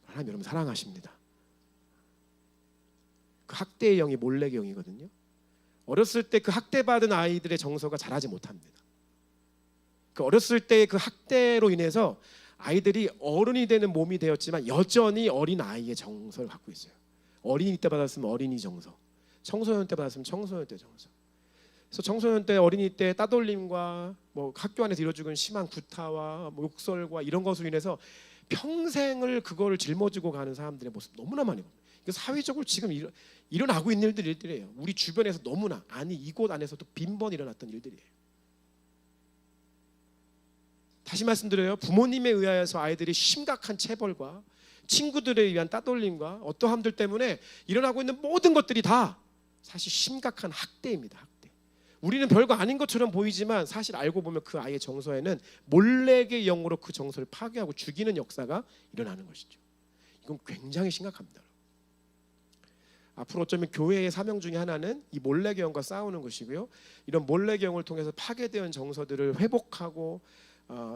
하나님 여러분 사랑하십니다. 그 학대의 영이 몰래교형이거든요. 어렸을 때 그 학대받은 아이들의 정서가 자라지 못합니다. 그 어렸을 때 그 학대로 인해서 아이들이 어른이 되는 몸이 되었지만 여전히 어린 아이의 정서를 갖고 있어요. 어린이 때 받았으면 어린이 정서, 청소년 때 받았으면 청소년 때 정서. 그래서 청소년 때 어린이 때 따돌림과 뭐 학교 안에서 이루어지는 심한 구타와 뭐 욕설과 이런 것으로 인해서 평생을 그거를 짊어지고 가는 사람들의 모습 너무나 많이 봅니다. 사회적으로 지금 일어나고 있는 일들이에요. 우리 주변에서 너무나 아니 이곳 안에서도 빈번히 일어났던 일들이에요. 다시 말씀드려요. 부모님에 의하여서 아이들이 심각한 체벌과 친구들에 의한 따돌림과 어떠함들 때문에 일어나고 있는 모든 것들이 다 사실 심각한 학대입니다. 학대. 우리는 별거 아닌 것처럼 보이지만 사실 알고 보면 그 아이의 정서에는 몰래의 영으로 그 정서를 파괴하고 죽이는 역사가 일어나는 것이죠. 이건 굉장히 심각합니다. 앞으로 어쩌면 교회의 사명 중에 하나는 이 몰래교형과 싸우는 것이고요. 이런 몰래교형을 통해서 파괴된 정서들을 회복하고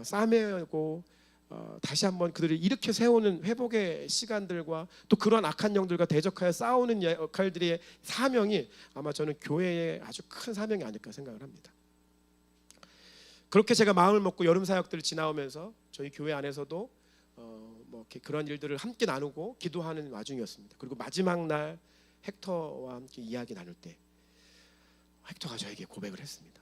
싸매고 다시 한번 그들을 일으켜 세우는 회복의 시간들과 또 그러한 악한 영들과 대적하여 싸우는 역할들의 사명이 아마 저는 교회의 아주 큰 사명이 아닐까 생각을 합니다. 그렇게 제가 마음을 먹고 여름 사역들을 지나오면서 저희 교회 안에서도 뭐 그런 일들을 함께 나누고 기도하는 와중이었습니다. 그리고 마지막 날 헥터와 함께 이야기 나눌 때 헥터가 저에게 고백을 했습니다.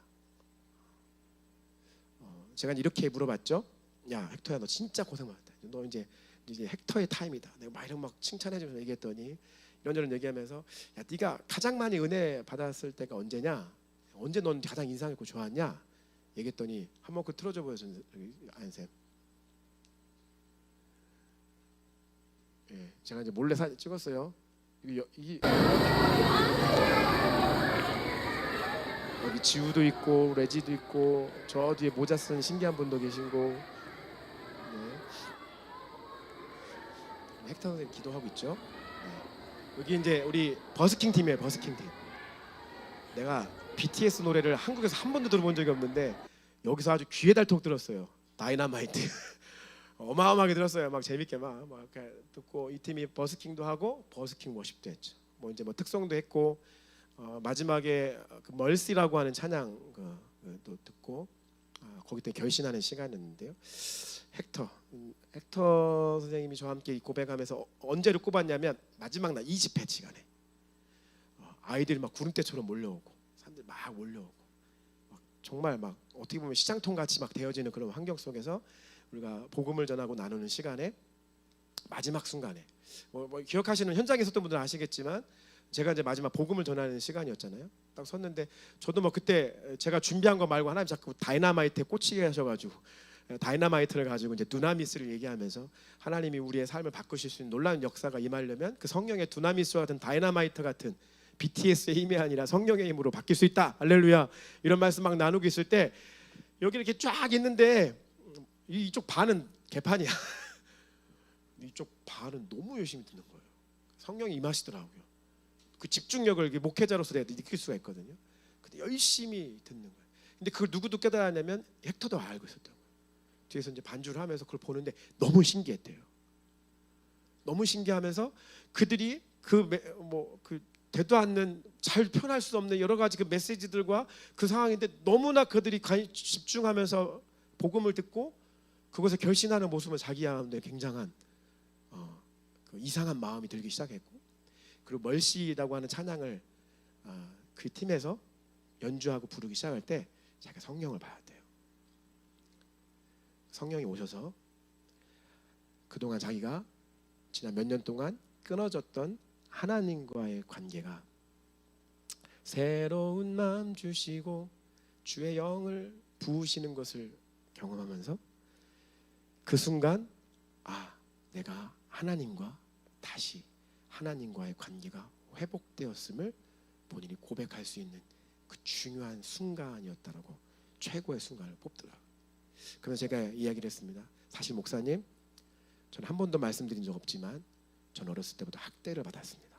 제가 이렇게 물어봤죠. 야 헥터야 너 진짜 고생 많았다. 너 이제 헥터의 타임이다. 내가 막 이런 막 칭찬해주면서 얘기했더니 이런저런 얘기하면서 야 네가 가장 많이 은혜 받았을 때가 언제냐? 언제 넌 가장 인상 깊고 좋았냐? 얘기했더니 한번 그 틀어줘 보여줘 안쌤. 예, 제가 이제 몰래 사진 찍었어요. 여기 지우도 있고 레지도 있고 저 뒤에 모자 쓴 신기한 분도 계시고 헥터 선생님 기도하고 있죠. 여기 이제 우리 버스킹 팀이에요. 버스킹 팀. 내가 BTS 노래를 한국에서 한 번도 들어본 적이 없는데 여기서 아주 귀에 닳도록 들었어요. 다이너마이트. 어마어마하게 들었어요. 막 재밌게 막 듣고 이 팀이 버스킹도 하고 버스킹 워십도 했죠. 뭐 이제 뭐 특송도 했고 마지막에 그 멀시라고 하는 찬양 또 듣고 거기 때 결신하는 시간이었는데요. 헥터 선생님이 저와 함께 고백하면서 언제를 꼽았냐면 마지막 날 20회 시간에 아이들이 막 구름대처럼 몰려오고 사람들이 막 몰려오고 막 정말 막 어떻게 보면 시장통 같이 막 되어지는 그런 환경 속에서 우리가 복음을 전하고 나누는 시간에 마지막 순간에 뭐 기억하시는 현장에 있었던 분들은 아시겠지만 제가 이제 마지막 복음을 전하는 시간이었잖아요. 딱 섰는데 저도 뭐 그때 제가 준비한 거 말고 하나님 자꾸 다이너마이트에 꽂히게 하셔가지고 다이너마이트를 가지고 이제 두나미스를 얘기하면서 하나님이 우리의 삶을 바꾸실 수 있는 놀라운 역사가 임하려면 그 성령의 두나미스와 같은 다이너마이트 같은 BTS의 힘이 아니라 성령의 힘으로 바뀔 수 있다. 할렐루야. 이런 말씀 막 나누고 있을 때 여기 이렇게 쫙 있는데 이쪽 반은 개판이야. 이쪽 바알은 너무 열심히 듣는 거예요. 성령이 임하시더라고요. 그 집중력을 이렇게 목회자로서 내가 느낄 수가 있거든요. 근데 열심히 듣는 거예요. 근데 그걸 누구도 깨달았냐면 헥터도 알고 있었던 거예요. 뒤에서 이제 반주를 하면서 그걸 보는데 너무 신기했대요. 너무 신기하면서 그들이 그 되도 않는 잘 표현할 수 없는 여러 가지 그 메시지들과 그 상황인데 너무나 그들이 집중하면서 복음을 듣고 그것을 결신하는 모습은 자기 가운데 굉장한 그 이상한 마음이 들기 시작했고, 그리고 멀시라고 하는 찬양을 그 팀에서 연주하고 부르기 시작할 때 자기가 성령을 받았대요. 성령이 오셔서 그동안 자기가 지난 몇 년 동안 끊어졌던 하나님과의 관계가 새로운 마음 주시고 주의 영을 부으시는 것을 경험하면서 그 순간 내가 하나님과 다시 하나님과의 관계가 회복되었음을 본인이 고백할 수 있는 그 중요한 순간이었다라고, 최고의 순간을 뽑더라고요. 그래서 제가 이야기를 했습니다. 사실 목사님, 저는 한 번도 말씀드린 적 없지만 저는 어렸을 때부터 학대를 받았습니다.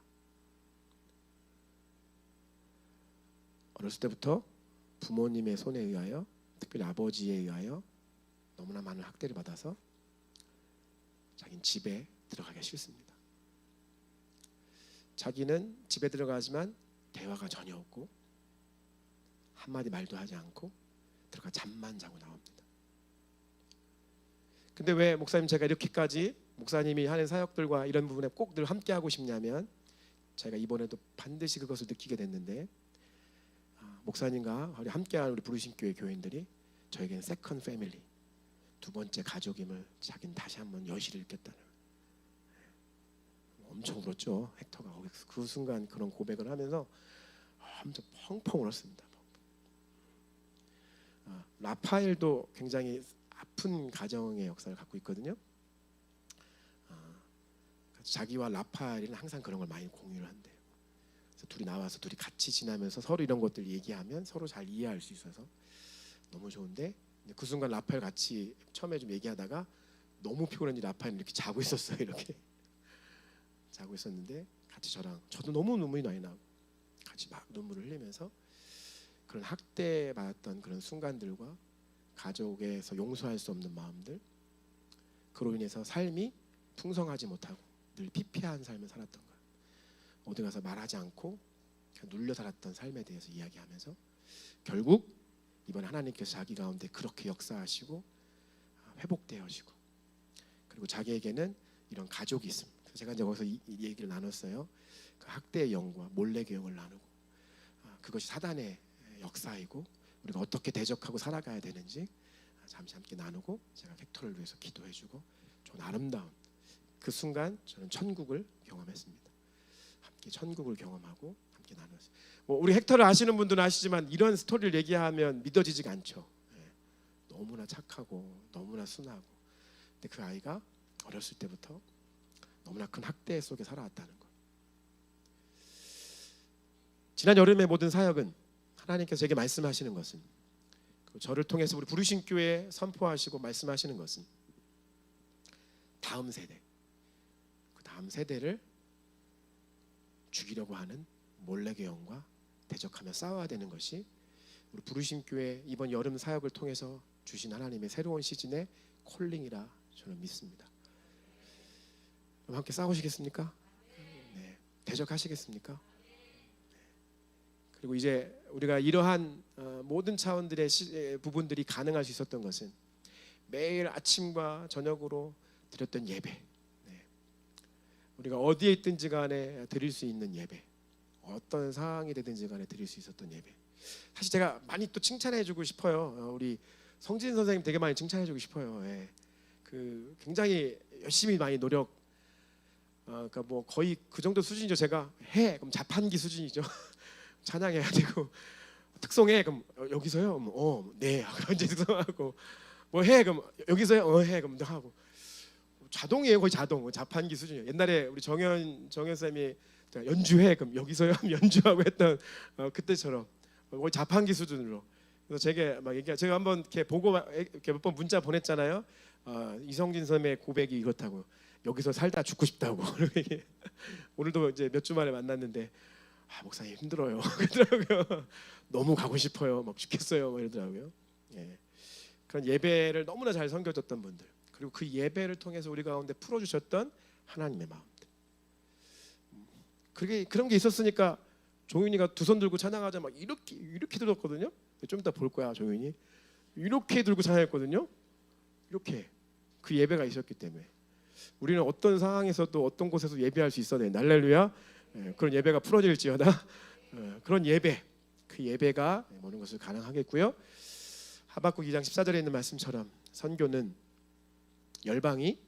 어렸을 때부터 부모님의 손에 의하여, 특별히 아버지에 의하여 너무나 많은 학대를 받아서 자기는 집에 들어가기 싫습니다. 자기는 집에 들어가지만 대화가 전혀 없고 한마디 말도 하지 않고 들어가 잠만 자고 나옵니다. 근데 왜 목사님 제가 이렇게까지 목사님이 하는 사역들과 이런 부분에 꼭 늘 함께 하고 싶냐면, 제가 이번에도 반드시 그것을 느끼게 됐는데, 목사님과 함께하는 우리 부르심 교회 교인들이 저에게는 세컨 패밀리, 두 번째 가족임을 자기는 다시 한번 여실히 느꼈다는, 엄청 울었죠. 헥터가 그 순간 그런 고백을 하면서 엄청 펑펑 울었습니다. 라파엘도 굉장히 아픈 가정의 역사를 갖고 있거든요. 자기와 라파엘은 항상 그런 걸 많이 공유를 한대요. 그래서 둘이 나와서 둘이 같이 지나면서 서로 이런 것들 얘기하면 서로 잘 이해할 수 있어서 너무 좋은데, 그 순간 라파엘 같이 처음에 좀 얘기하다가 너무 피곤한지 라파엘은 이렇게 자고 있었어요. 이렇게 자고 있었는데 같이 저도 너무 눈물이 많이 나고 같이 막 눈물을 흘리면서 그런 학대받았던 그런 순간들과 가족에서 용서할 수 없는 마음들, 그로 인해서 삶이 풍성하지 못하고 늘 피폐한 삶을 살았던 거예요. 어디 가서 말하지 않고 그냥 눌려 살았던 삶에 대해서 이야기하면서 결국 이번 하나님께서 자기 가운데 그렇게 역사하시고 회복되어지고, 그리고 자기에게는 이런 가족이 있습니다. 그래서 제가 이제 거기서 이 얘기를 나눴어요. 그 학대의 영과 몰래의 영을 나누고, 그것이 사단의 역사이고 우리가 어떻게 대적하고 살아가야 되는지 잠시 함께 나누고, 제가 헥터를 위해서 기도해주고, 좋은 아름다운 그 순간 저는 천국을 경험했습니다. 함께 천국을 경험하고 함께 나눴어요. 우리 헥터를 아시는 분들은 아시지만 이런 스토리를 얘기하면 믿어지지가 않죠. 너무나 착하고 너무나 순하고, 근데 그 아이가 어렸을 때부터 너무나 큰 학대 속에 살아왔다는 것. 지난 여름의 모든 사역은 하나님께서 제게 말씀하시는 것은, 저를 통해서 우리 부르심 교회에 선포하시고 말씀하시는 것은, 다음 세대, 그 다음 세대를 죽이려고 하는 몰래의 영과 대적하며 싸워야 되는 것이 우리 부르심 교회 이번 여름 사역을 통해서 주신 하나님의 새로운 시즌의 콜링이라 저는 믿습니다. 그럼 함께 싸우시겠습니까? 네. 대적하시겠습니까? 그리고 이제 우리가 이러한 모든 차원들의 부분들이 가능할 수 있었던 것은 매일 아침과 저녁으로 드렸던 예배, 우리가 어디에 있든지 간에 드릴 수 있는 예배, 어떤 상황이 되든지 간에 드릴 수 있었던 예배. 사실 제가 많이 또 칭찬해주고 싶어요. 우리 성진 선생님 되게 많이 칭찬해주고 싶어요. 그 굉장히 열심히 많이 노력, 그러니까 뭐 거의 그 정도 수준이죠. 제가 그럼 자판기 수준이죠. 찬양해야 되고, 특송해 그럼 여기서요? 네. 이제 특송하고, 뭐 해 그럼 여기서요? 해 그럼 하고, 자동이에요. 거의 자동, 자판기 수준이에요. 옛날에 우리 정현 쌤이 연주해 그럼 여기서요? 연주하고 했던 그때처럼 거의 자판기 수준으로. 그래서 제가 한번 이렇게 보고 이렇게 몇 번 문자 보냈잖아요. 이성진 선배의 고백이 이렇다고. 여기서 살다 죽고 싶다고. 오늘도 이제 몇 주 만에 만났는데 목사님 힘들어요. 그러더라고요. 너무 가고 싶어요. 막 죽겠어요. 막 이러더라고요. 예. 그런 예배를 너무나 잘 섬겨줬던 분들, 그리고 그 예배를 통해서 우리 가운데 풀어주셨던 하나님의 마음들. 그런 게 있었으니까 종윤이가 두 손 들고 찬양하자 막 이렇게 들었거든요. 좀 이따 볼 거야 종윤이. 이렇게 들고 찬양했거든요. 이렇게 그 예배가 있었기 때문에 우리는 어떤 상황에서도 어떤 곳에서 예배할 수 있어야 돼. 할렐루야. 그런 예배가 풀어질지어다. 그런 예배, 그 예배가 모든 것을 가능하겠고요. 하박국 2장 14절에 있는 말씀처럼 선교는 열방이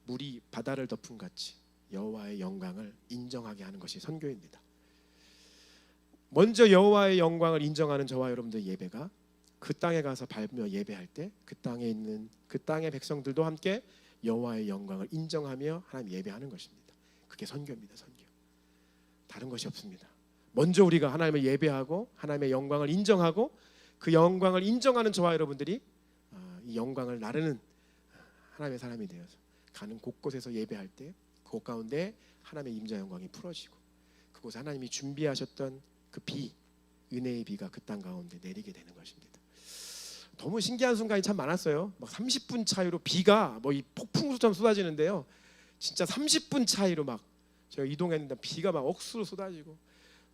물이 바다를 덮은 같이 여호와의 영광을 인정하게 하는 것이 선교입니다. 먼저 여호와의 영광을 인정하는 저와 여러분들의 예배가 그 땅에 가서 밟으며 예배할 때 그 땅에 있는 그 땅의 백성들도 함께 여호와의 영광을 인정하며 하나님 예배하는 것입니다. 그게 선교입니다. 선교. 다른 것이 없습니다. 먼저 우리가 하나님을 예배하고 하나님의 영광을 인정하고 그 영광을 인정하는 저와 여러분들이 이 영광을 나르는 하나님의 사람이 되어서 가는 곳곳에서 예배할 때 그곳 가운데 하나님의 임재 영광이 풀어지고 그곳에 하나님이 준비하셨던 그 비, 은혜의 비가 그 땅 가운데 내리게 되는 것입니다. 너무 신기한 순간이 참 많았어요. 막 30분 차이로 비가 뭐 이 폭풍수처럼 쏟아지는데요. 진짜 30분 차이로 막 제가 이동했는데 비가 막 억수로 쏟아지고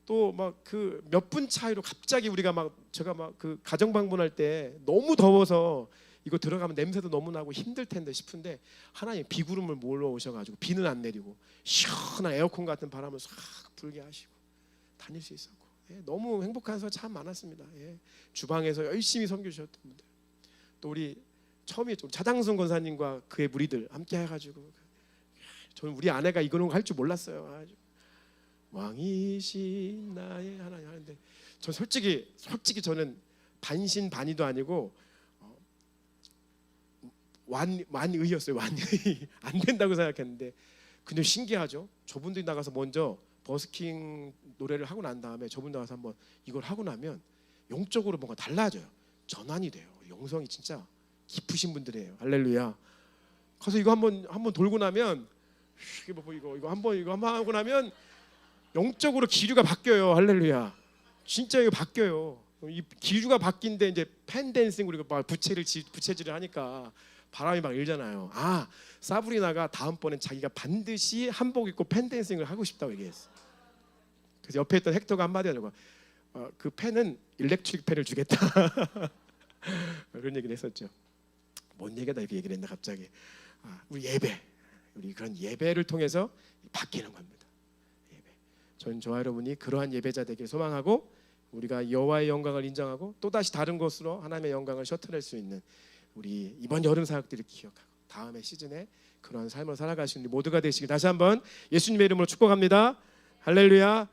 또 막 그 몇 분 차이로 갑자기 우리가 막 제가 막 그 가정 방문할 때 너무 더워서 이거 들어가면 냄새도 너무 나고 힘들 텐데 싶은데 하나님 비구름을 몰아오셔가지고 비는 안 내리고 시원한 에어컨 같은 바람을 싹 불게 하시고 다닐 수 있었고 너무 행복한 서 참 많았습니다. 주방에서 열심히 섬겨주셨던 분들, 또 우리 처음에 좀 차장순 권사님과 그의 무리들 함께 해가지고 저는 우리 아내가 이거는 할 줄 몰랐어요. 왕이신 나의 하나님 하는데 저 솔직히 저는 반신반의도 아니고 완의였어요. 완의 안 된다고 생각했는데 근데 신기하죠. 저분들이 나가서 먼저 버스킹 노래를 하고 난 다음에 저분 나가서 한번 이걸 하고 나면 영적으로 뭔가 달라져요. 전환이 돼요. 영성이 진짜 깊으신 분들이에요. 할렐루야. 그래서 이거 한번 돌고 나면 이거 한번 하고 나면 영적으로 기류가 바뀌어요. 할렐루야. 진짜 이거 바뀌어요. 이 기류가 바뀐데 이제 팬댄싱 우리가 막 부채질을 하니까 바람이 막 일잖아요. 사브리나가 다음번엔 자기가 반드시 한복 입고 팬댄싱을 하고 싶다고 얘기했어. 그래서 옆에 있던 헥터가 한마디 하려고 그 팬은 일렉트릭 팬을 주겠다. 그런 얘기를 했었죠. 뭔 얘기다 이렇게 얘기를 했나 갑자기. 우리 예배, 우리 그런 예배를 통해서 바뀌는 겁니다. 예배. 저는 저와 여러분이 그러한 예배자 되길 소망하고 우리가 여호와의 영광을 인정하고 또다시 다른 곳으로 하나님의 영광을 셔틀할 수 있는 우리 이번 여름 사역들을 기억하고 다음의 시즌에 그런 삶을 살아가시는 우리 모두가 되시길 다시 한번 예수님의 이름으로 축복합니다. 할렐루야.